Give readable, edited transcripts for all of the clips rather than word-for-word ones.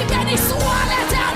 Béni soit l'Éternel.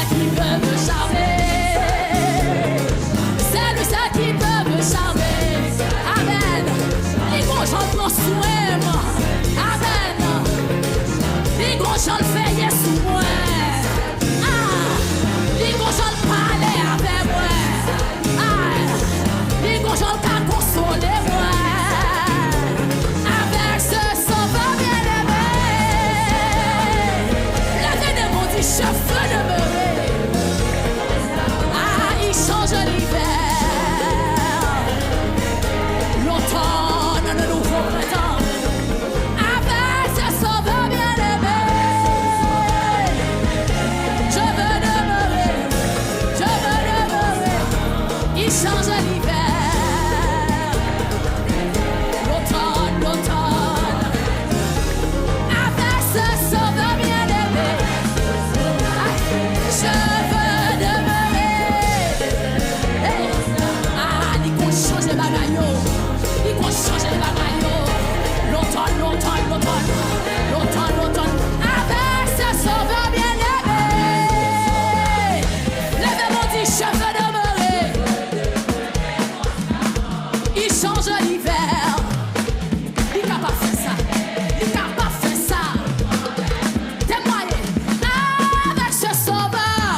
qui peut me charmer. C'est lui ça qui peut me charmer. Amen. Les gros gens prennent soin moi. Amen. Les gros gens le fait yes ou moi. Les gros gens le parler avec moi. Les gros gens le consoler moi. Avec ce sauveur bien-aimé. La vie de mon dit je veux demeurer. Il change l'hiver. L'automne, le nouveau printemps. Avec ce sauveur bien-aimé. Je veux demeurer. Je veux demeurer. Il change l'hiver. L'automne, l'automne. Avec ce sauveur bien-aimé. Je veux demeurer. Hey. Il faut changer les bagailles. Il faut changer les bagailles. L'automne, l'automne, l'automne. L'automne, l'automne. Avec ce sauveur bien-aimé. Lèvez-moi, dit je veux demeurer. Il change l'hiver. Il n'a pas fait ça. Il n'a pas fait ça. Témoignez. Avec ce sauveur.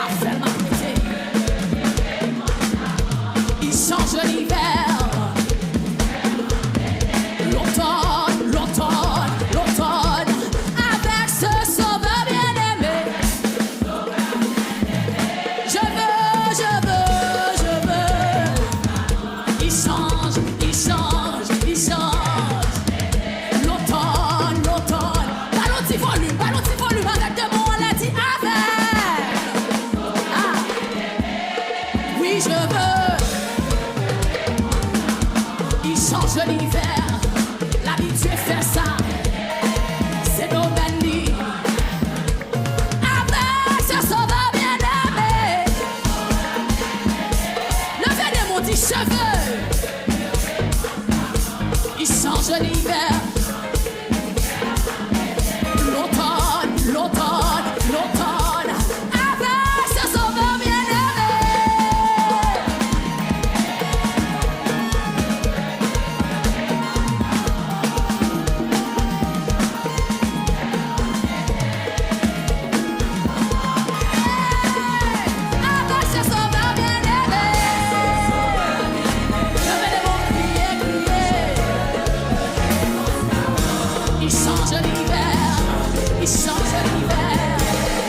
Affaire ma pété. Il change l'hiver. L'automne, l'automne, l'automne. Avec ce sauveur bien-aimé. Je veux, je veux, je veux. Il change, il change, il change. L'automne, l'automne. Ballon de volume avec de mots, on l'a dit avec. Oui, je veux. Il change l'hiver. L'habitué fait ça. C'est domaine libre. Avec ce sauveur bien-aimé. Levez des mots, dit cheveux. Il change l'hiver. L'automne, l'automne, l'automne. Avec ce sauveur bien-aimé. Avec ce sauveur bien-aimé. Levez les mots, criez, criez. Il change l'hiver. Il change l'hiver.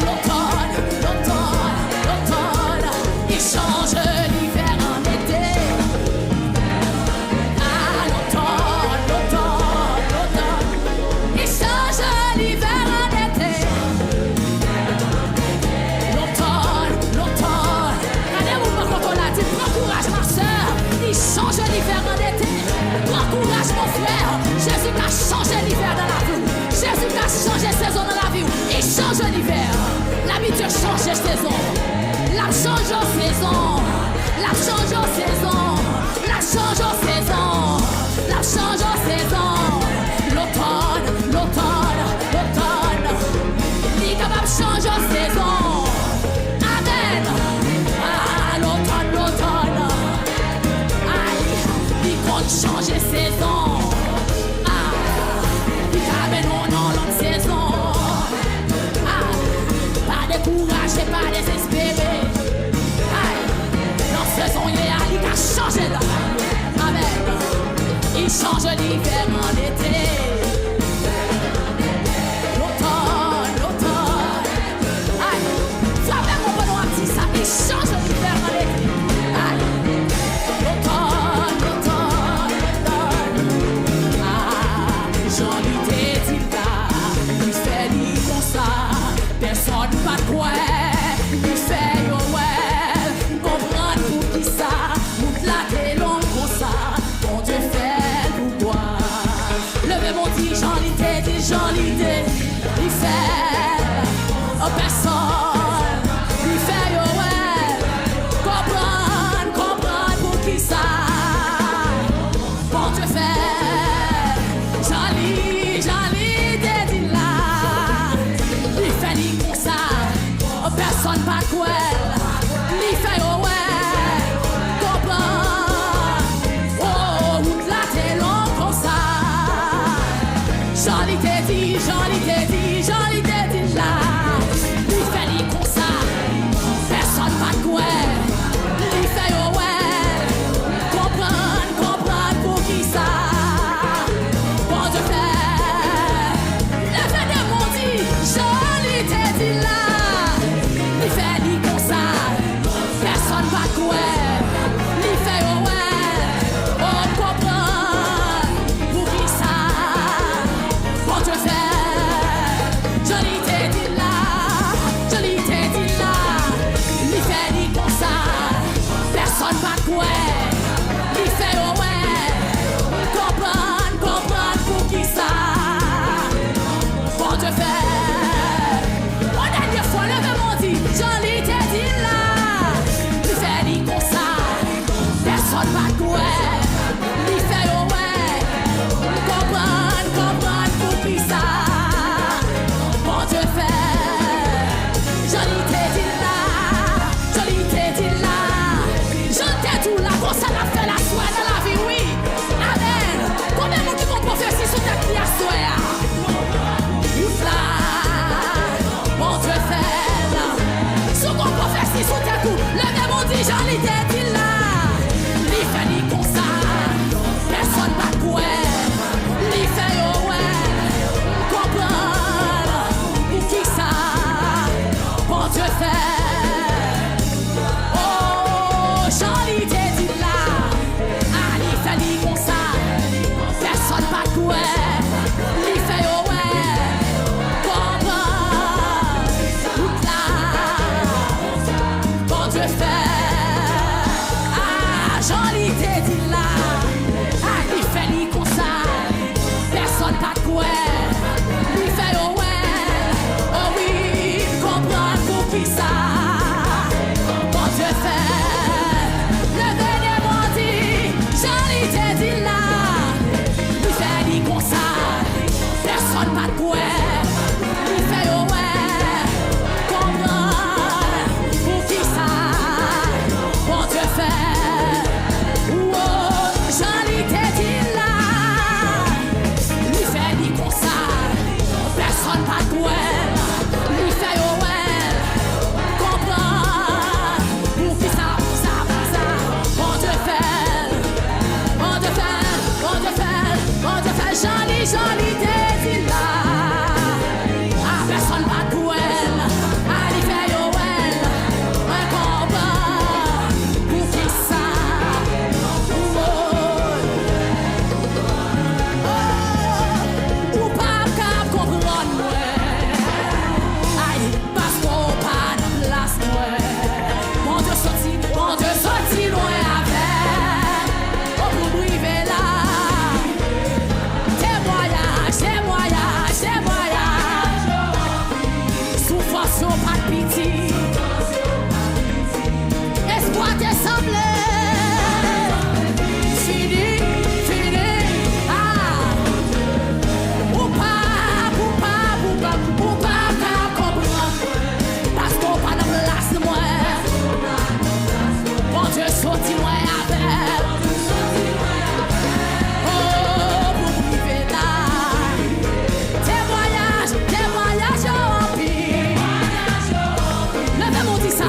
L'automne, l'automne, l'automne. Il change l'hiver en été. L'automne, l'automne, l'automne. Il change l'hiver en été. L'automne, l'automne. Regardez-vous quand on l'a dit. Prends courage ma soeur. Il change l'hiver en été. Prends courage mon frère. Jésus a changé l'hiver dans la vie. Jésus a changé saison dans la vie. Il change l'hiver. L'habitude change saison. La change en saison. La change en saison. La change en saison. La change en saison. L'automne, l'automne, l'automne. Il est capable de changer en saison. Amen. L'automne, l'automne. Il compte changer saison. Il amène mon nom dans l'autre saison. Pas découragé, pas désespéré. Dans saison, il a changé là. Amen. Il change l'hiver en été. L'automne, l'automne. Toi-même, mon bon, on dit ça. Il change l'hiver en été. L'automne, l'automne, l'automne. J'en ai dit là. Il fait lui comme ça. Personne pas de quoi. Il fait yo ouais. Comprendre pour qui ça. Moute la t'es long comme ça. Bon Dieu fait pourquoi. Levez mon dit j'en ai dit, j'en ai dit. Il fait personne. Il fait yo ouais. Comprendre pour qui ça. Bon Dieu fait. J'en ai dit là. personne pas quoi. Li fait ouais, comprend. Oh, route là t'es long comme ça. J'en t'ai dit, là. Li fait li comme ça. Personne pas quoi. Li fait ouais, comprendre pour qui ça. Bon Dieu fait. Le fait de mon dit, j'en t'ai dit là. Li fait li comme ça. Personne pas quoi. Li fait ouais, on comprend pour qui ça. Bon Dieu fait. Joli t'ai dit là. Li fait li comme ça. Personne pas quoi. Li fait ouais, comprendre pour qui ça. Bon Dieu fait. On dernière fois le mon dit, joli t'ai dit là. Li fait li comme ça. Personne pas quoi. Li fait ouais, comprendre pour qui ça. Bon Dieu fait. Joli t'ai dit là. Je t'ai tout là, pour ça l'a fait la soie dans la vie, oui. Amen. Combien de monde qui vont prophétie sur ta vie à soie? Là, bon Dieu fait. Sur qu'on prophétie sur ta coup, le même on dit, j'en ai dit là. Li fait ni comme ça. Personne pas quoi. Li fait ouais. Comprendre pour qui ça. Bon Dieu fait. J'en ai dit là, Ali fait ni comme ça, personne pas quoi, li fait ouais, comprendre, tout là, bon Dieu fait, j'en ai dit là, Ali fait ni comme ça, personne pas quoi, li fait ouais, oh oui, comprendre pour qui ça, bon Dieu fait. J'en dit là, il fait ni comme ça, personne pas de quoi, il fait ouais, comprendre pour qui ça, bon Dieu fait, oh, j'en dit là, il fait ni comme ça, personne pas de quoi, il fait ouais, comprendre pour qui ça, bon Dieu fait. J'en ai dit là. Personne pas de quoi. Ali fait ouais. Un combat. Pour qui ça? Ou pas qu'à comprendre moi. Aïe, parce qu'on pas de place moi. Mon Dieu sorti loin avec. On peut briver là. C'est voyage. Souffrance pas de pitié. Espoir t'est semblé. Fini. Ou pas qu'à comprendre. Parce qu'on pas de place moi. Mon Dieu sorti loin avec. Témoignage en pire. Levez mon dit ça.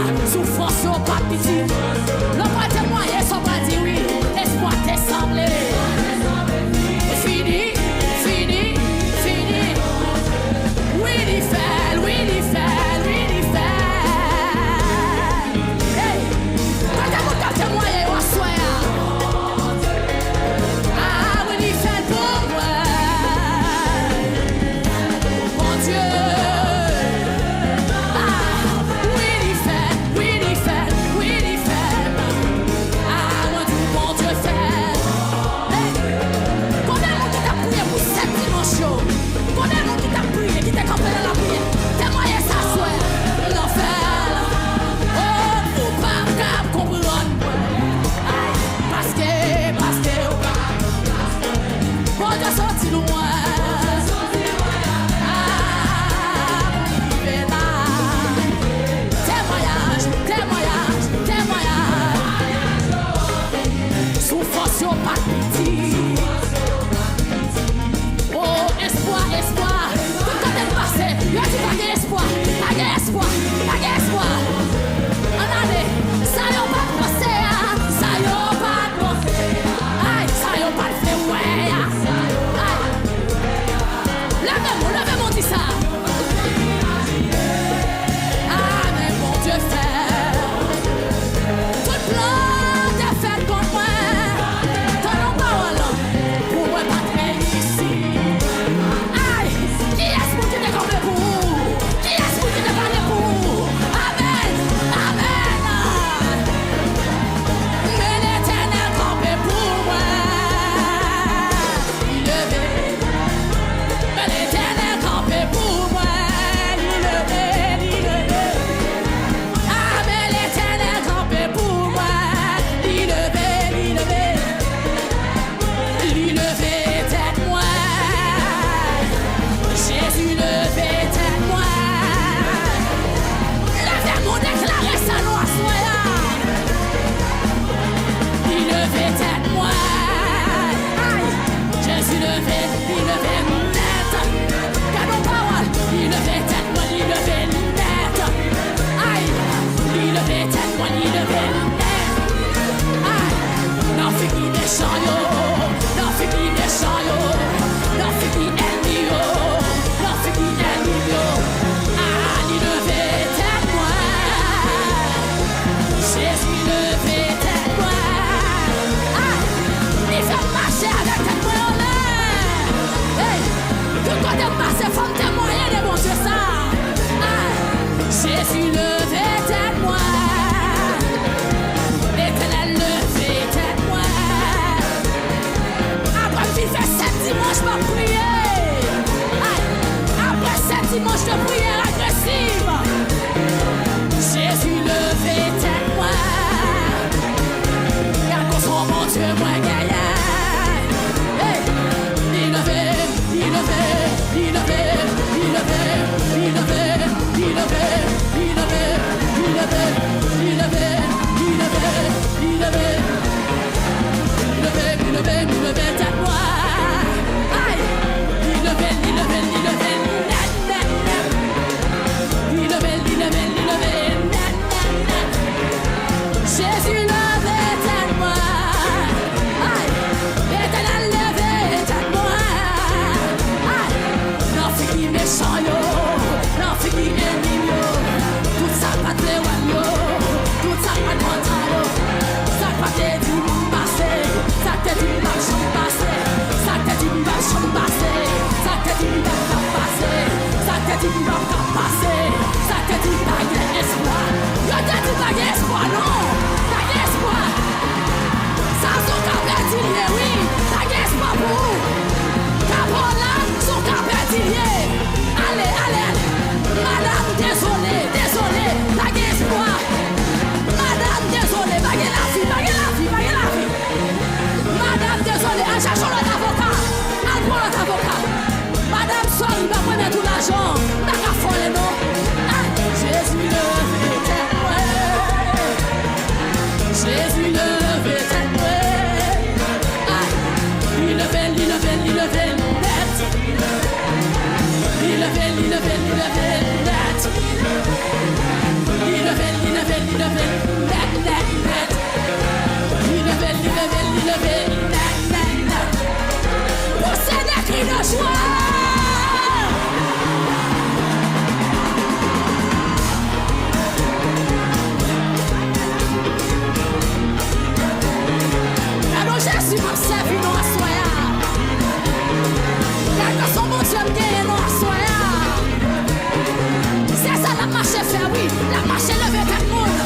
marché faire, oui. La marché lever tout le monde.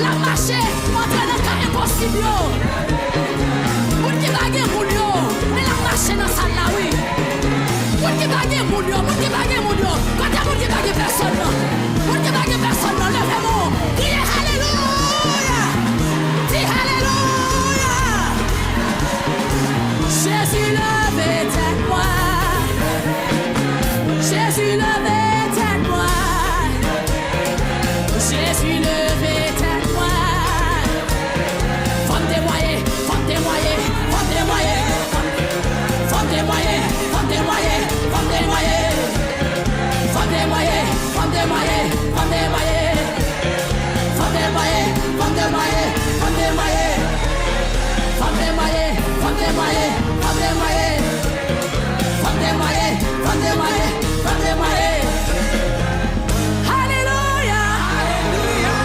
La marché entrer dans le cas impossible. Moun qui bague moun yo. Mais la marché dans salle là, oui. Moun qui bague moun yo. Moun qui bague moun yo. Quand il y a moun qui bague personne. Moun qui bague personne. Levez-moi. Criez Alléluia. Dis Alléluia. Jésus levé tête moi. Jésus levé tête moi. Jésus levé tête moi. Femme des moyens, femme des moyens, femme des moyens, femme des moyens, femme des moyens, femme des moyens, femme des moyens, femme des moyens, femme des moyens, femme des moyens, femme des moyens, femme des moyens, femme des moyens, femme des moyens, femme des moyens, femme des moyens, femme des moyens, femme des moyens. Alléluia, alléluia,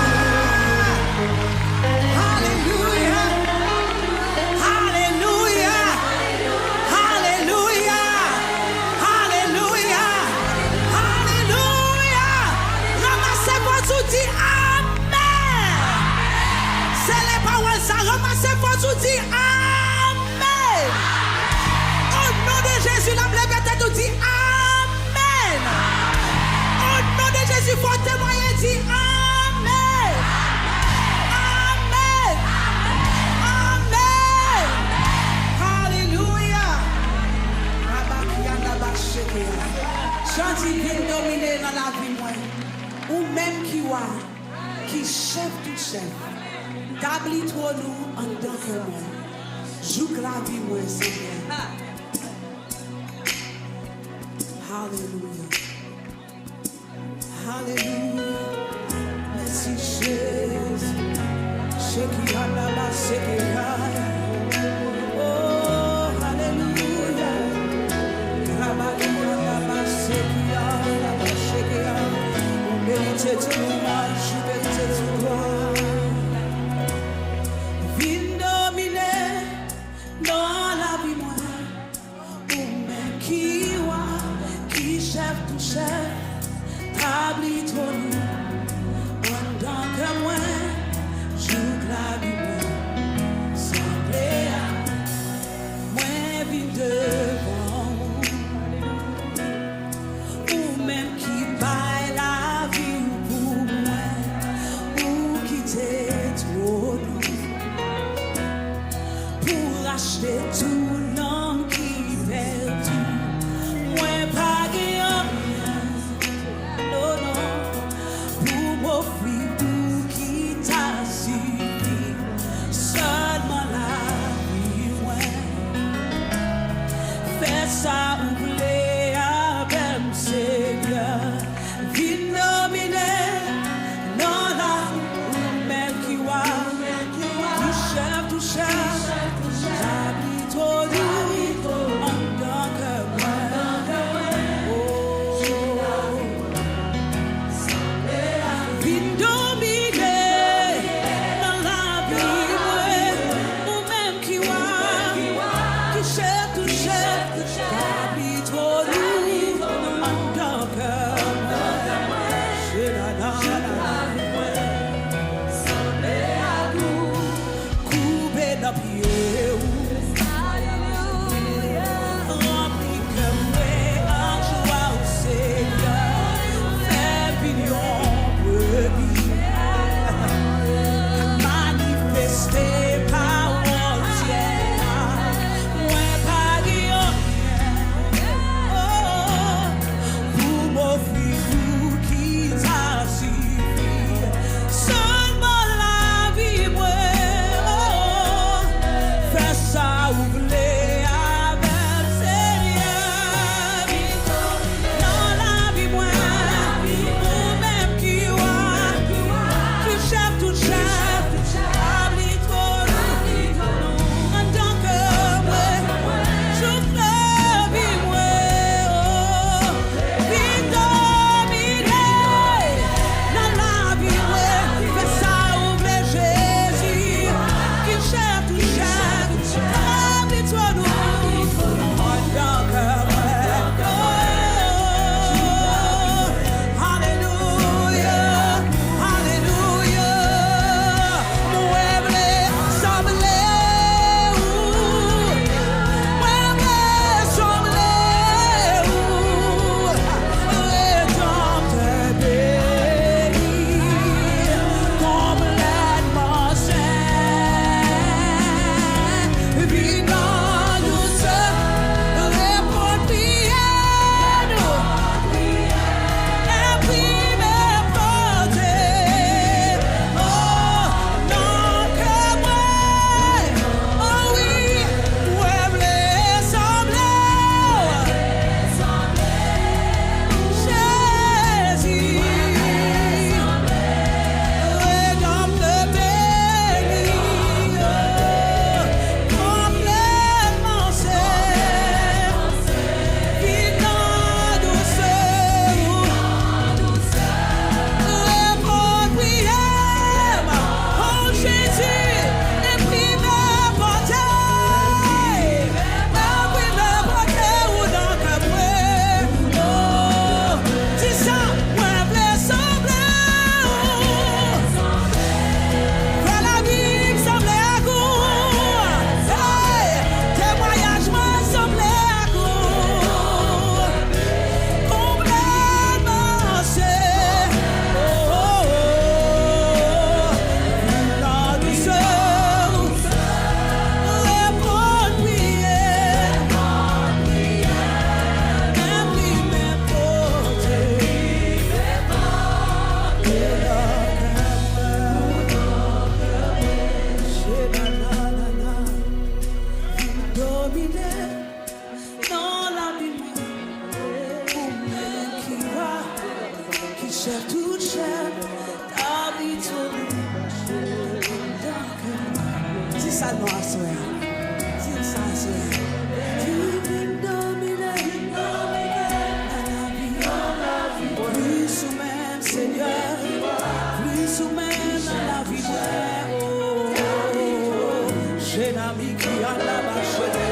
alléluia, alléluia, alléluia, alléluia, alléluia. Ramassez votre dit Amen. C'est les paroles ça. Ramassez votre dit Amen. Au nom de Jésus, la tête nous dit Amen. Au nom de Jésus, faut témoigner, dit Amen. Amen. Amen. Alléluia. Jean divin dominé dans la vie, moi. Ou même qui chef tout chef. Tablitons nous en tant que moi. Joue la vie, moi, Seigneur. Hallelujah. Hallelujah. Merci Jésus. Shekiana Shekiana. Oh, hallelujah. Rabakana Shekiana Shekiana. Mérite tout le monde, je mérite tout le monde. Vin dominé dans la vie moi. Ou même qui chef tout chef, tablitons nous, pendant que moi, joue la vie, semblez à moi, vite devant, ou même qui baille la vie pour moi, ou quitter tout pour acheter tout l'homme qui perdu. Moi pas guéant, non, non, pour m'offrir tout qui t'a suffi, seulement la vie, ouais. Fais ça ou voulez avec Seigneur, vie nominée, non là, ou même qui va, tout chef, j'habite au lit, en tant que moi. Fais pignon, ça non à soi. C'est ça c'est. Tu veux dominer la vie. Plus ou même Seigneur. Plus ou même la vie. J'ai l'ami qui a la marche de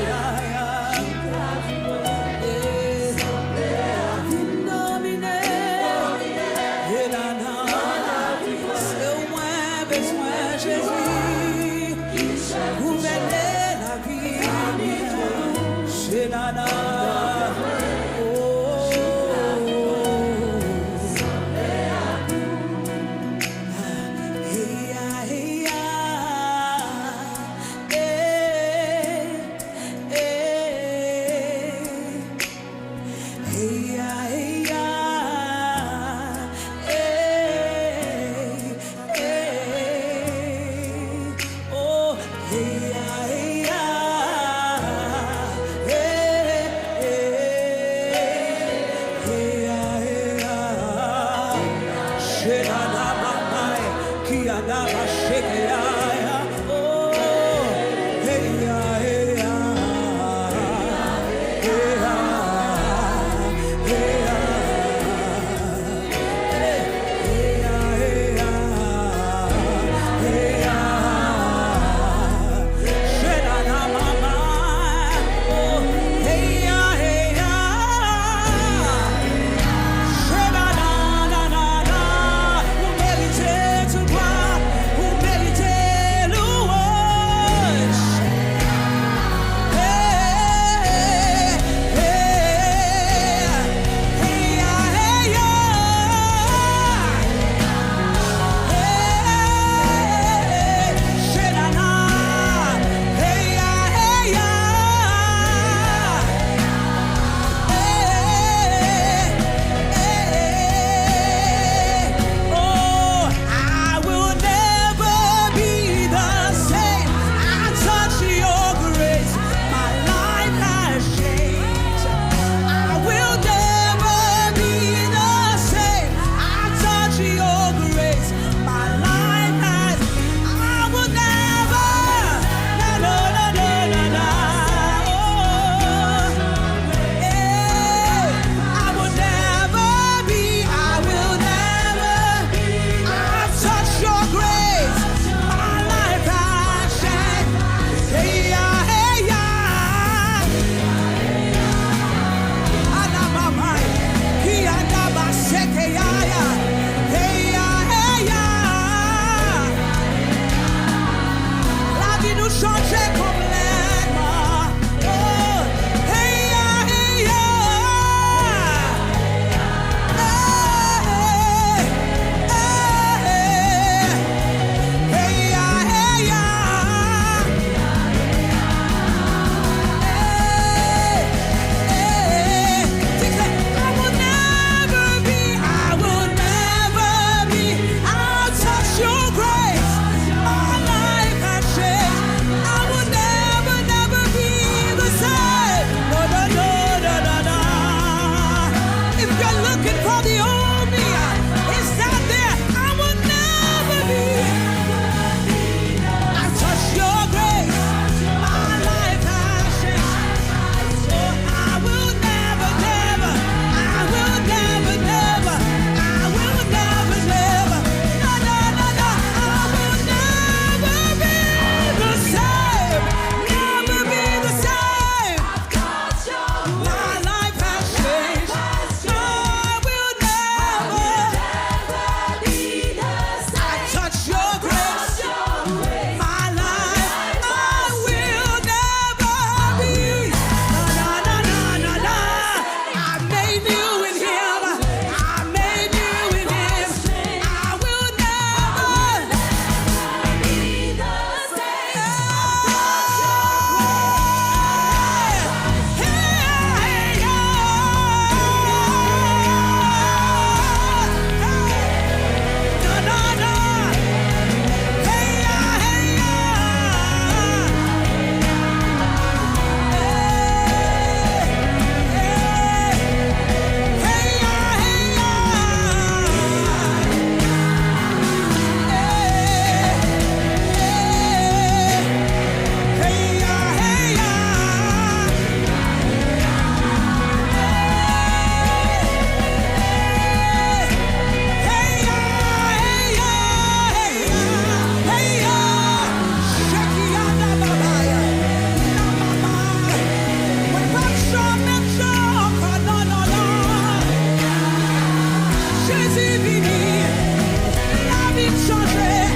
La vie me changeait,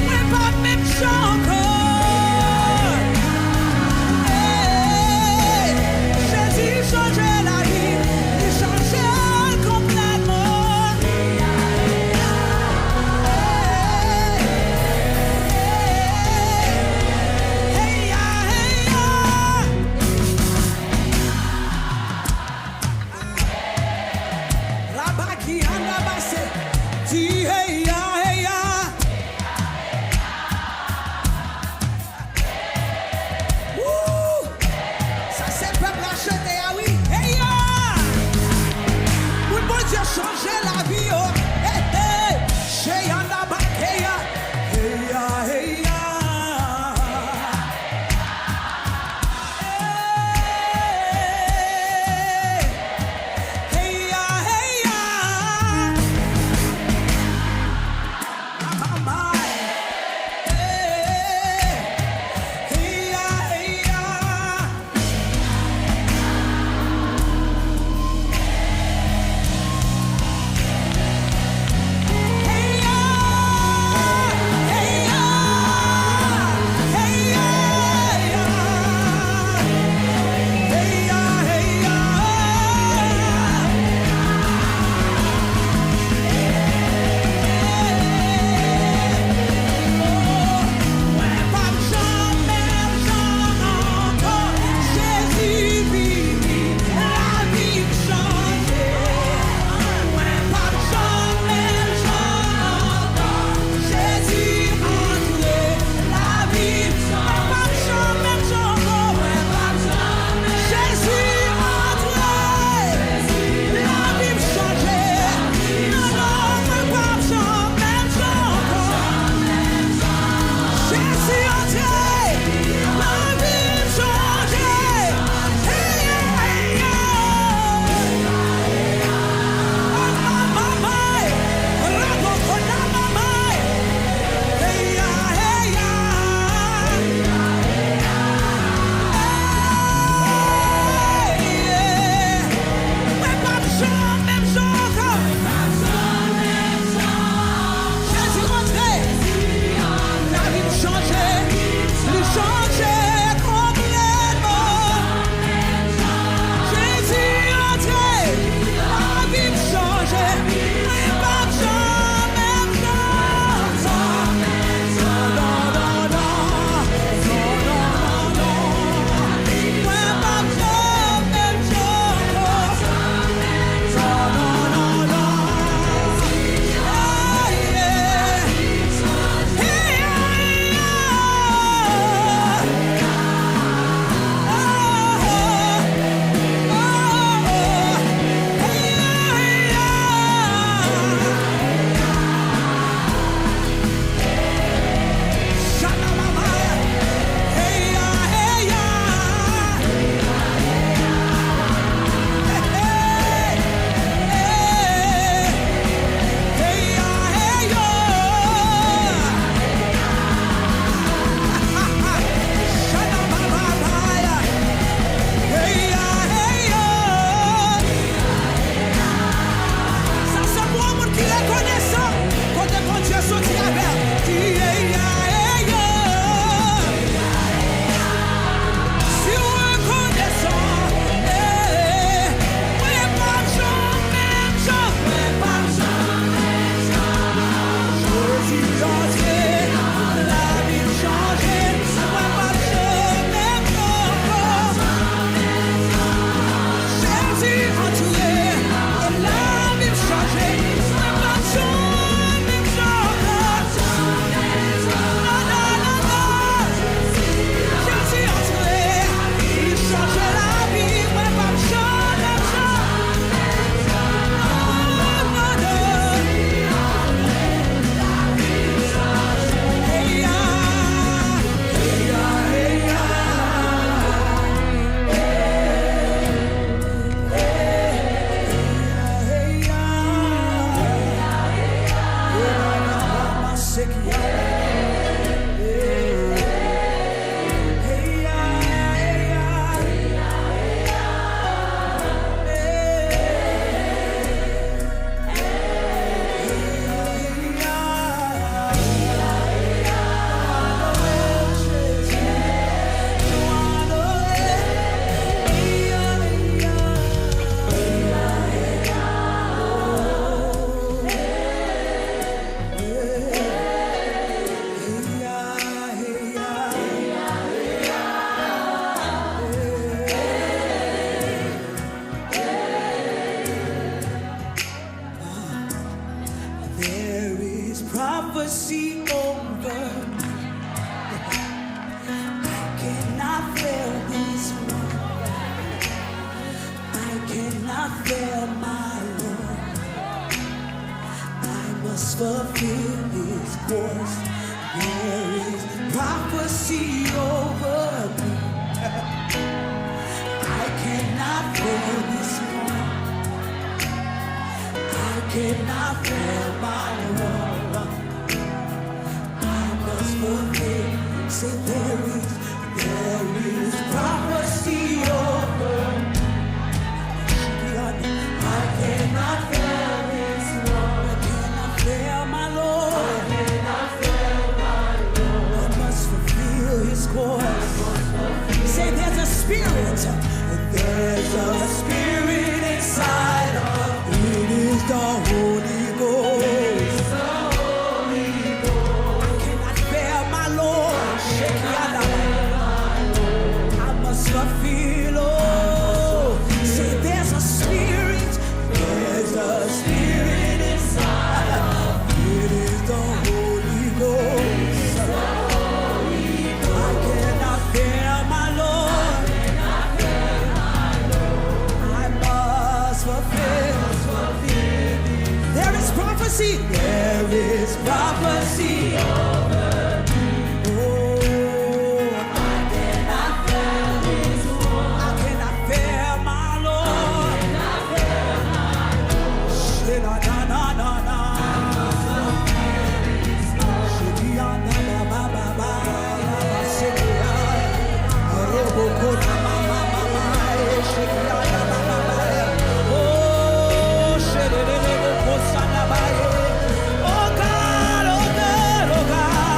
mais pas même encore. Jésus changeait la vie, il changeait complètement. Hey ya, Rabaki Andabase, dis hey ya, hey ya. Wouh, ça c'est peuple à chanter, ah oui, hey ya. Oui, bon Dieu, changer la vie, oh, hey, hey. Chez Andabak, hey ya, hey ya, hey ya. Hey ya, hey ya. There is prophecy over. I cannot fail this one. I cannot fail my Lord. I must fulfill His course. There is prophecy over me. I cannot fail this one. I cannot fail my Lord. I must fulfill. Say there is prophecy over. I cannot fail this one. I cannot fail my Lord. I cannot fail my Lord. I must fulfill His course. Say there's a spirit. There's a spirit inside of me. It is the Holy Ghost. I cannot fail my Lord. I must fulfill. Oh, say there's a spirit. There's a spirit inside of me. It is the Holy Ghost. I cannot fail my Lord. I must fulfill. There is prophecy. There is prophecy over me. Oh, I cannot fail this one. I cannot fail my Lord. I cannot fail my Lord. Na na na na na. Shikia na ba ba ba ba. Shikia. Robo kona ma ma ma ma. Shikia na ba ba ba. Oh, shirere kosa na ba. Oh God, oh God, oh God.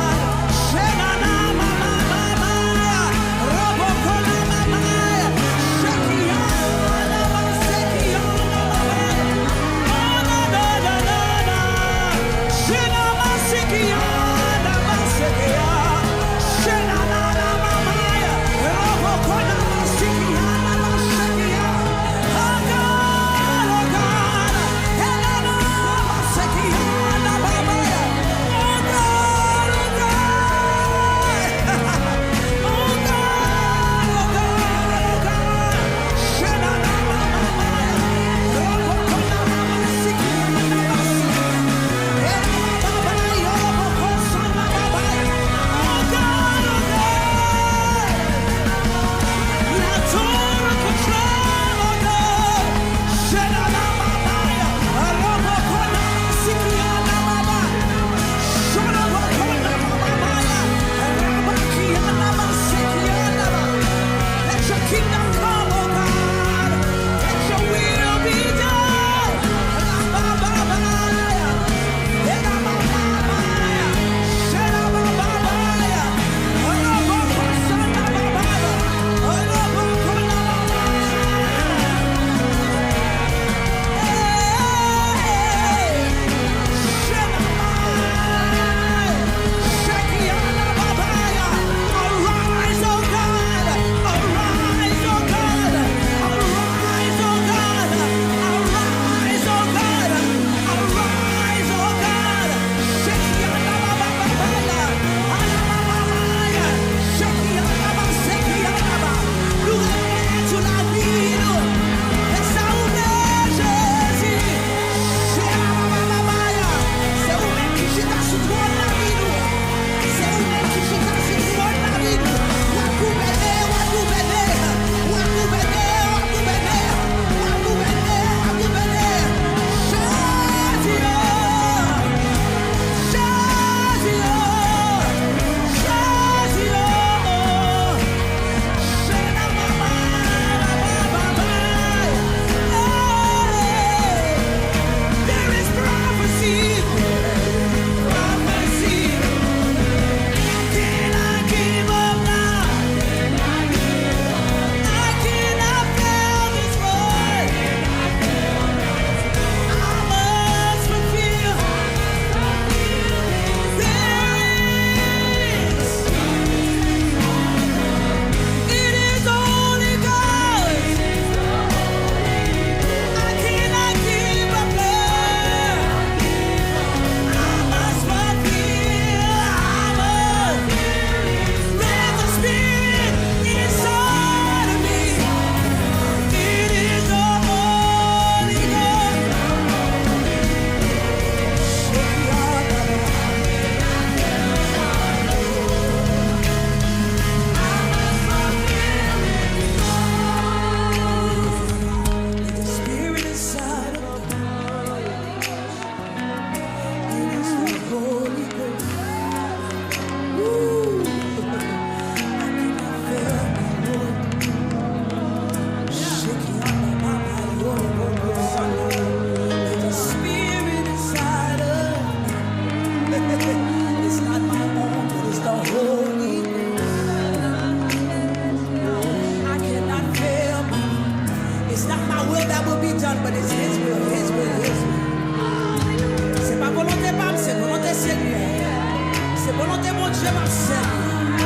changer ma scène.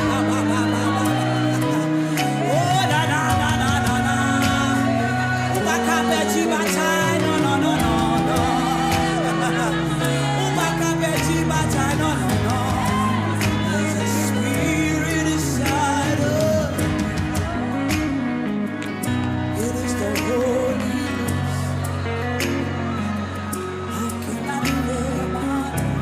Oh la la la la la la. On va pas perdre la bataille, non non non non non. On va pas perdre la bataille, non non non. There's a spirit inside us. It is the Holy Ghost. I cannot live my life.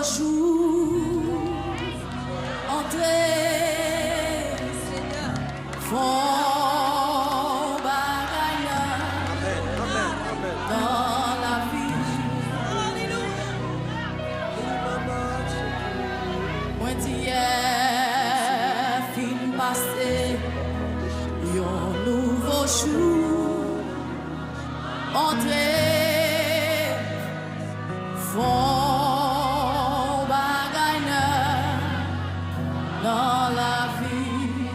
jour, entrer, font bagaille dans la vie. Moi d'hier, fin passé, un nouveau jour, entrer, font bagaille dans la vie.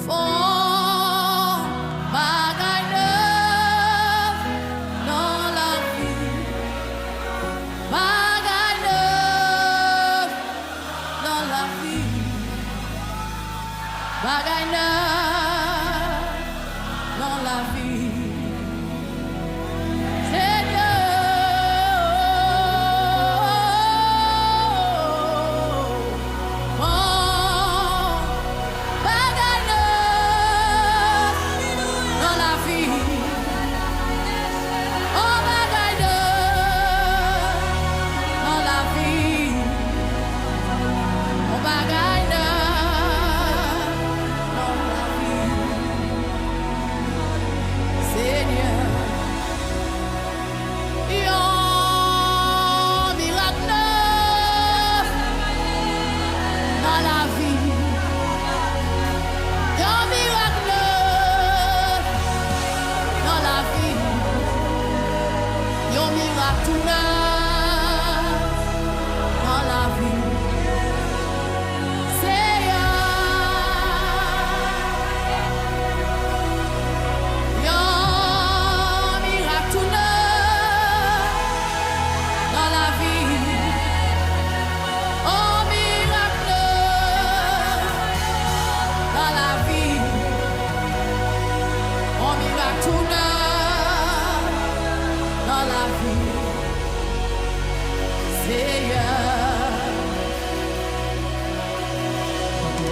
Font bagaille dans la vie. Bagaille dans la vie. Bagaille dans la vie.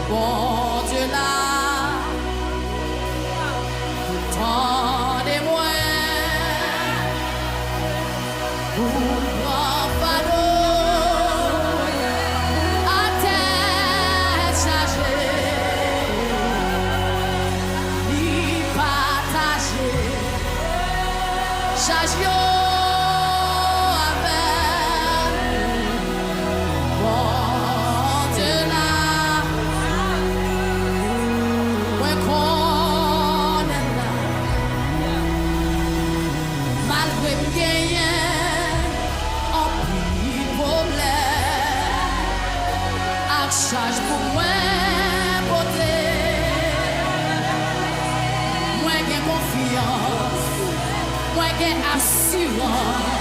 Bon Dieu là, tendez-moi pour grand fardeau à tête chargée, ni partager, charge yo charge pour moi, beauté. Moi, j'ai confiance. Moi, j'ai assurance.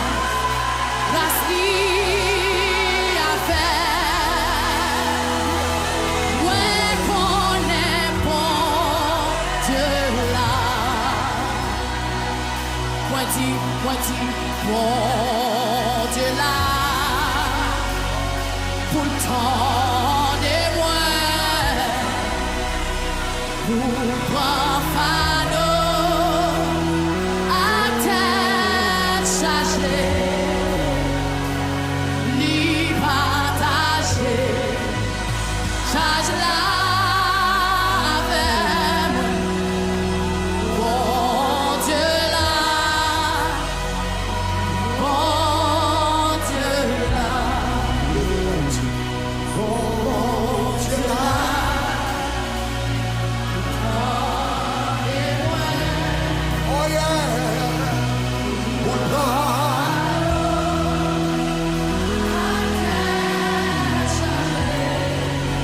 Grâce à faire. Moi, connais bon Dieu là. Moi, dis, bon Dieu là. Pour le temps. Profano à tête chargée, ni partager, charge là avec bon Dieu là, bon Dieu là, bon Dieu là.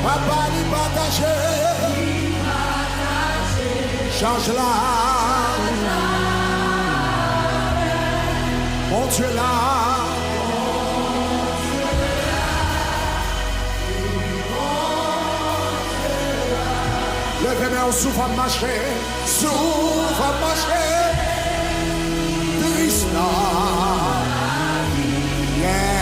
Papa ni partagé, change là, mon Dieu là, levez-moi au souffle de marcher, triste là, yeah.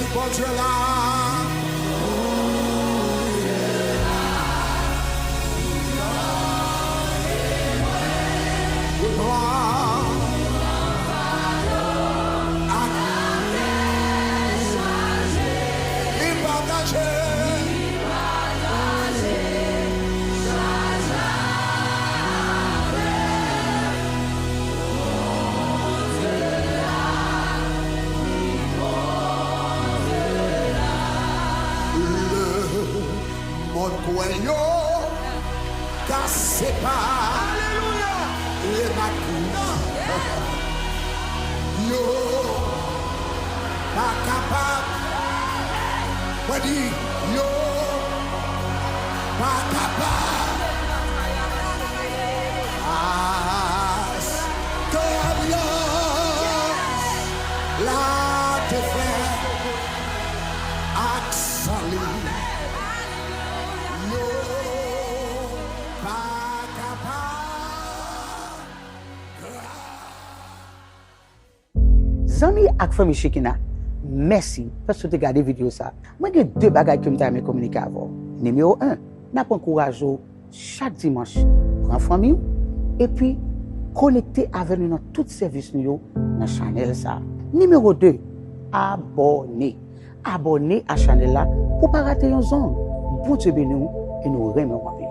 dit bon Dieu là. C'est pas alléluia les macous yo pas capable moi dis yo pas capable la te frère accent Zami ak famille Shekina, merci parce que tu as regardé la vidéo. Moi, j'ai deux bagages que je vais communiquer avec vous. Numéro 1, nous encourageons chaque dimanche pour la famille et puis connecter avec nous dans tout service dans la chaîne. Numéro 2, abonnez. Abonnez à la chaîne pour ne pas rater une zone. Bon Dieu béni et nous remercions.